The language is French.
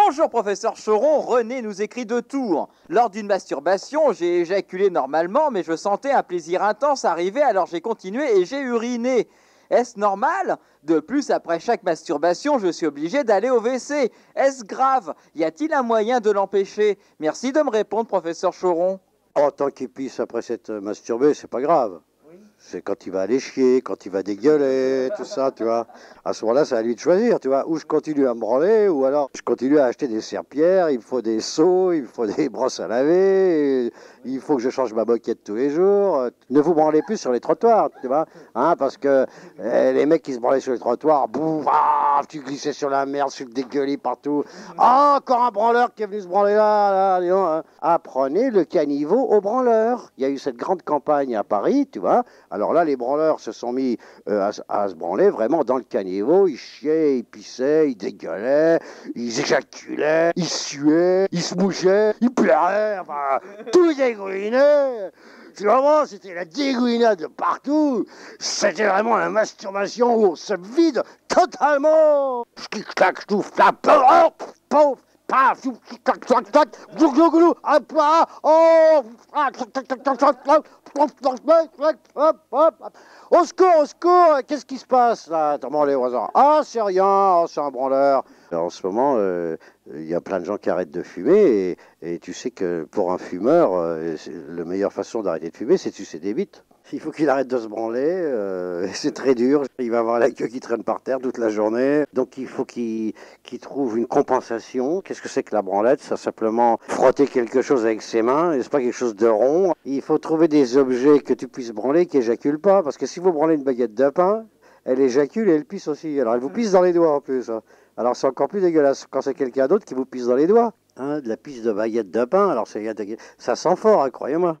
Bonjour professeur Choron, René nous écrit de Tours. Lors d'une masturbation, j'ai éjaculé normalement, mais je sentais un plaisir intense arriver, alors j'ai continué et j'ai uriné. Est-ce normal? De plus, après chaque masturbation, je suis obligé d'aller au WC. Est-ce grave? Y a-t-il un moyen de l'empêcher? Merci de me répondre, professeur Choron. Oh, tant qu'il pisse après s'être masturbé, c'est pas grave. C'est quand il va aller chier, quand il va dégueuler, tout ça, tu vois. À ce moment-là, c'est à lui de choisir, tu vois. Ou je continue à me branler, ou alors je continue à acheter des serpillères, il me faut des seaux, il me faut des brosses à laver, il faut que je change ma moquette tous les jours. Ne vous branlez plus sur les trottoirs, tu vois. Hein, parce que les mecs qui se branlaient sur les trottoirs, boum, tu glissais sur la merde, tu dégueulis partout. Ah, encore un branleur qui est venu se branler là, dis donc, hein. Apprenez le caniveau aux branleurs. Il y a eu cette grande campagne à Paris, tu vois. Alors là, les branleurs se sont mis à se branler vraiment dans le caniveau. Ils chiaient, ils pissaient, ils dégueulaient, ils éjaculaient, ils suaient, ils se mouchaient, ils pleuraient, enfin, tout dégoulinait. Vraiment, c'était la dégoulinade de partout. C'était vraiment la masturbation où on se vide totalement. Clac, tout, flap, pouf, paf, clac, clac, clac, glouglou, hop là, oh, au secours, qu'est-ce qui se passe là? Comment les voisins? Ah, c'est rien, oh, c'est un branleur. En ce moment, il y a plein de gens qui arrêtent de fumer et tu sais que pour un fumeur, la meilleure façon d'arrêter de fumer, c'est de sucer des bites. Il faut qu'il arrête de se branler, c'est très dur, il va avoir la queue qui traîne par terre toute la journée, donc il faut qu'il trouve une compensation. Qu'est-ce que c'est que la branlette? C'est simplement frotter quelque chose avec ses mains, et c'est pas quelque chose de rond. Il faut trouver des objets que tu puisses branler qui éjaculent pas, parce que si vous branlez une baguette de pain, elle éjacule et elle pisse aussi, alors elle vous pisse dans les doigts en plus, hein. Alors c'est encore plus dégueulasse quand c'est quelqu'un d'autre qui vous pisse dans les doigts. Hein, de la pisse de baguette de pain, alors ça sent fort, hein, croyez-moi.